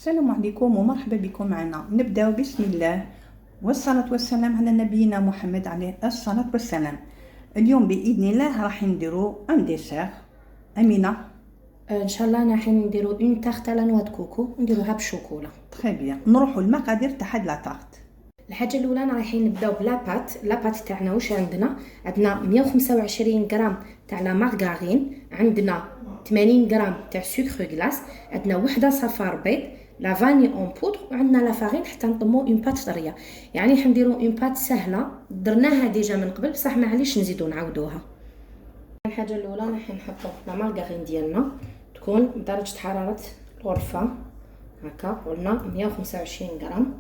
السلام عليكم ومرحبا بكم معنا. نبداو بسم الله والصلاة والسلام على نبينا محمد عليه الصلاة والسلام. اليوم بإذن الله راح نديرو ان ديسير. أمينة ان شاء الله راح نديرو اون تارت على نوا كوكو نديروها بالشوكولا. تري بيان. نروحوا المقادير تاع هاد لا تارت. الحاجه الاولى رايحين نبداو لاباط تاعنا. واش عندنا 125 غرام تاع لا مارغارين، عندنا 80 غرام تاع سكر غلاس، عندنا وحده صفار بيض، لا فاني اون بودر، وعندنا لا فارين حتى نطمو اون بات طريه. يعني حنديرو اون بات سهله درناها ديجا من قبل، بصح معليش نزيدو نعاودوها. الحاجه الاولى راح نحطو لا مارغارين ديالنا تكون بدرجه حراره الغرفه هكا، قلنا 125 غرام.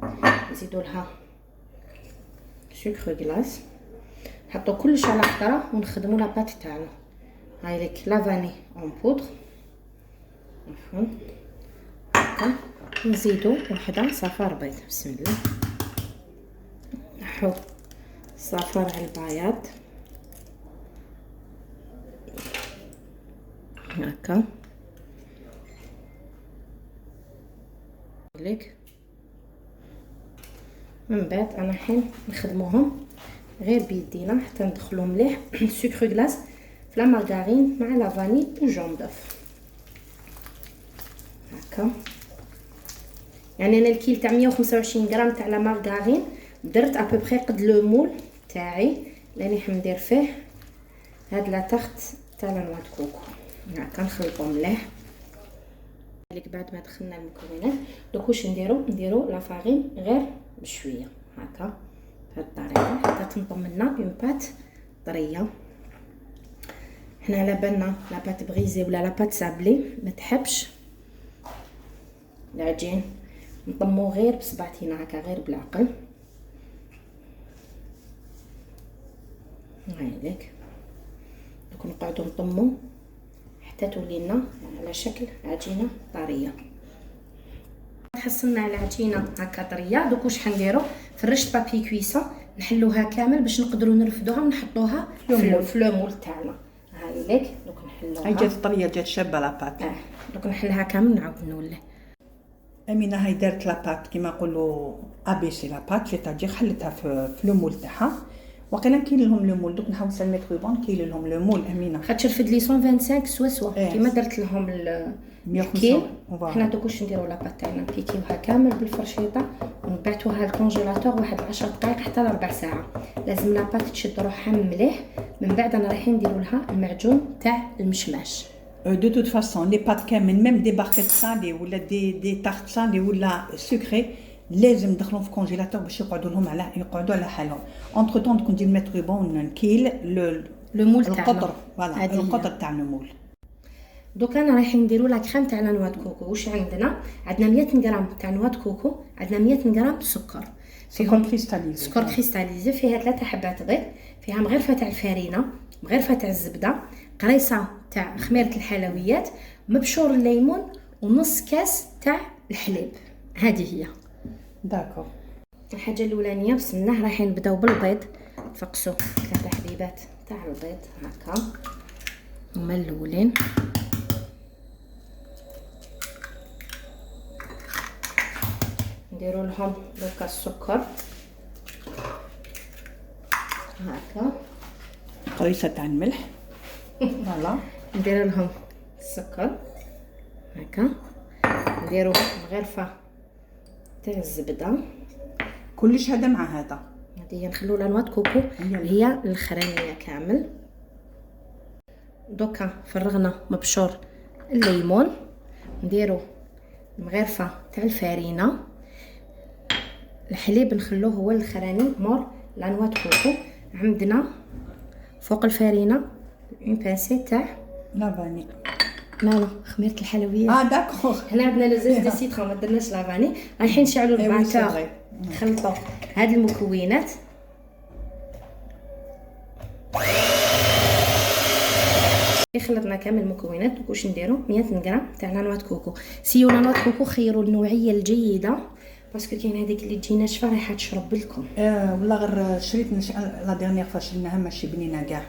نزيدو لها سكر غلاس، نحطو كلش على خطره ونخدمو لاباط تاعنا. هاي لك لا فاني اون بودر عفوا هكا، نزيدو وحده صفار بيض. بسم الله. نحط صفار على البياض هكا لك. من بعد انا حين نخدموهم غير بيدينا حتى ندخلو مليح سكر غلاس في لا مارغارين مع لا فاني و جون دوف هكا. يعني انا الكيل تاع 125 غرام تاع لا مارغارين درت ابوبري قد لو مول تاعي اللي حندير فيه هاد لا تارت تاع لا نوا كوكو هكا. نخلطو مليح لك. بعد ما دخلنا المكونات دوك واش نديرو لا فارين غير بشويه هكا بهاد الطريقه حتى تنضم لنا اون بات طريه. حنا على بالنا لا بات بغيزي ولا لا بات سابلي ما تحبش العجين، نطمو غير بصبعتينا هكا غير بالعقل. هايلك دوك نقعدو نطمو حتى تولي لنا على شكل عجينه طريه. حصلنا على عجينه هكا طريه. دوك واش حنديرو؟ فرشت بابي كويسون نحلوها كامل باش نقدروا نرفدوها ونحطوها في لو مول تاعنا. هاي لك دوك نحلوها. هاي جات طريه جات شابه لاباط. دوك نحلها كامل نعاود نولي. أمينة هاي دارت لاباط كيما نقولوا ابيسي لاباط، سيتاجي خلتها في لو مول تاعها. وقيلا كاين لهم لو مول دوك نحاول نسلميت ريبون كاين لهم لو مول. أمينة خاطر رفد لي 125 سوا كيما درت لهم الكيل. حنا دوك واش نديرو لاباط تاعنا نبيكيوها كامل بالفرشيطه ونبعتوها للكونجيلاتور واحد 10 دقائق حتى لربع ساعه. لازم لاباط تشد روحها مليح. من بعد انا رايحين نديرو لها المعجون تاع المشماش. دو توت فاسون لي بات كامل ميم دي باركيت سالي ولا دي تارت سالي ولا سكري لازم ندخلهم في كونجيلاتور باش يقعدوا على حالهم. اونتر طون تكون دير متر بون نكيل لو مول تاعنا القطر. فوالا القطر تاع المول. دوك انا رايحين نديرو لا كريم تاع لا نوا كوكو. واش عندنا 100 غرام تاع نوا كوكو، عندنا 100 غرام سكر فيهم كريستاليزي. سكر كريستاليزي فيها 3 حبات بيض، فيها مغرفه تاع الفارينه، مغرفه تاع الزبده، قريصه تاع خميره الحلويات، مبشور الليمون، ونص كاس تاع الحليب. هذه هي. داكور. الحاجه الاولانيه بسم الله رايحين نبداو بالبيض. فقسوا 3 حبيبات تاع البيض هكا هما الاولين. نديرو لهم دوكا السكر هكا، قريصه تاع الملح. فوالا ندير لهم السكر هكا، نديرو مغرفه تاع الزبده. كلش هذا مع هذا. هذه نخلو لا نوا كوكو هي الخرانيه كامل. دوكا فرغنا مبشور الليمون، نديرو المغرفه تاع الفارينه، الحليب نخلوه هو الخراني مور لا نوا كوكو. عندنا فوق الفارينه اون بانسي تاع لا فاني. لا خميره الحلويات. داكور. هنا عندنا لوزيز دو سيترون ما درناش لا فاني. رايحين نشعلوا الباتور نخلطوا هاد المكونات. خلطنا كامل المكونات. واش نديرو 100 غرام تاع لا نوا كوكو. سيو لا نوا كوكو خيروا النوعيه الجيده باسكو كاين هذيك اللي تجي ناشفه رايحه تشرب لكم. والله غير شريت لا ديرنيير فاش شريناها ماشي بنينه كاع.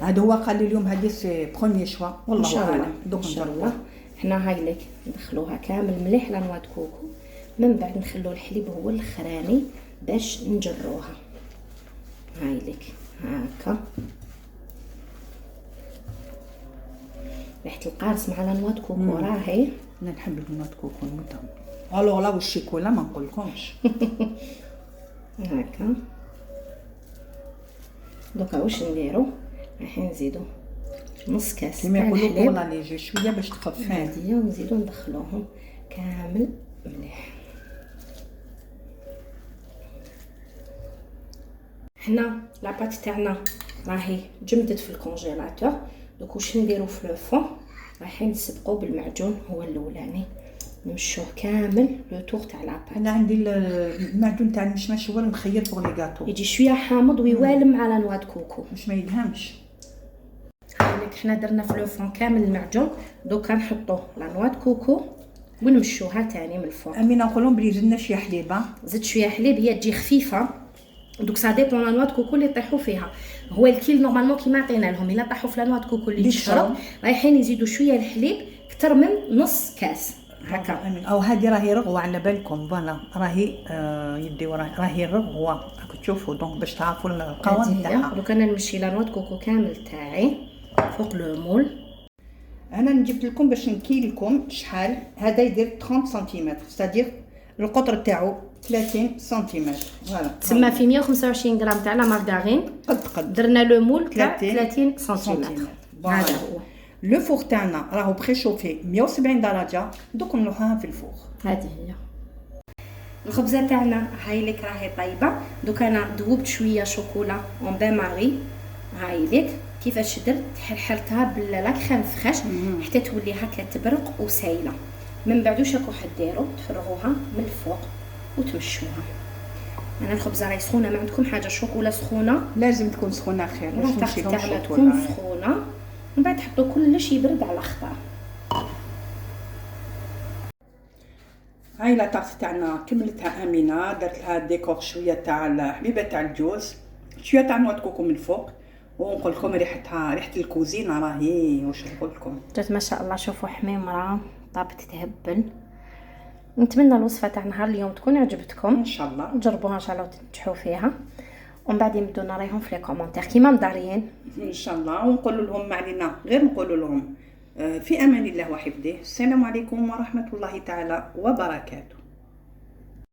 هذا هو قال لي اليوم هذه سي بروميير شوا والله اعلم. دوك نجربوا هنا هاي لك ندخلوها كامل مليح لا نوا دو كوكو، من بعد نخلو الحليب هو الاخراني باش نجروها. هاي لك هاكا ريحه القارص مع لا نوا دو كوكو راهي. انا نحب النوا دو كوكو المطعم. الوغ لا والشيكولا ما نقولكمش. هاكا دوكا واش نديرو، راح نزيدو نص كاس كيما تاع يقولوا الحليب طولا ليجي شويه باش تخف. هاديه، ونزيدو ندخلوهم كامل مليح. هنا لاباط تاعنا راهي جمدت في الكونجيلاتور. دوك واش نديرو في لو فون، رايحين نسبقو بالمعجون هو الاولاني، نمشوه كامل لو طور تاع لاباط. انا عندي المعجون تاع المشمش هو المخير بوغ لي غاتو، يجي شويه حامض ويوالم على نوا دو كوكو باش ما يدهمش. هانيك حنا درنا في لو فون كامل المعجون. دوكا نحطو لا نوا دو كوكو ونمشوها تاني من الفوق. امينه نقولهم بلي زدنا شويه حليبه، زدت شويه حليب، هي تجي خفيفه. دوك سا ديبون لا نوا دو كوكو اللي يطيحوا فيها. هو الكيل نورمالمون كيما عطينا لهم الا طاحوا في لا نوا دو كوكو اللي تشرب رايحين يزيدوا شويه الحليب اكثر من نص كاس هكا. او هذه راهي رغوه على بالكم، فوالا راهي يديو راهي رغوه راكم تشوفوا، دونك باش تعرفوا القوام تاعها. دوك انا نمشي لا نوا دو كوكو كامل تاعي فوق لو مول. انا جبت لكم باش نكيل لكم شحال هذا يدير 30 سنتيمتر، ستادير القطر تاعو 30 سنتيمتر. فوالا تسمى في 125 غرام تاع لا مارغارين قد درنا لو مول تاع 30 سنتيمتر. هذا هو لو فور تاعنا راهو بريشوفي 170 درجه. دوك نلوحوها في الفور. هذه هي الخبزه تاعنا. هاي لك راهي طيبه. دوك انا ذوبت شويه شوكولا اون بان ماري. هاي لك كيفاش درت، حرحرتها باللا كريم فريش حتى تولي هكا تبرق وسايله. من بعد واش راكو حديروا، تفرغوها من الفوق وتمشوها. انا الخبزه راهي سخونه، ما عندكم حاجه شوكولا سخونه لازم تكون سخونه خير باش تمشي تاعنا تكون سخونه. من بعد تحطوا كلشي يبرد على خطر. هاي لا طارت تاعنا كملتها امينه، درت لها ديكور شويه تاع الحبيبه تاع الجوز، شويه تاع نوا كوكو من الفوق. ونقول لكم ريحتها ريحه الكوزينه راهي واش نقول لكم، جات ما شاء الله. شوفوا حميمره طابت تهبل. نتمنى الوصفه تاع نهار اليوم تكون عجبتكم ان شاء الله. جربوها ان شاء الله وتنجحوا فيها، ومن بعد يمدونا رايهم في لي كومونتير كيما مداريين ان شاء الله. ونقول لهم ما علينا غير نقول لهم في امان الله وحفظه. السلام عليكم ورحمه الله تعالى وبركاته.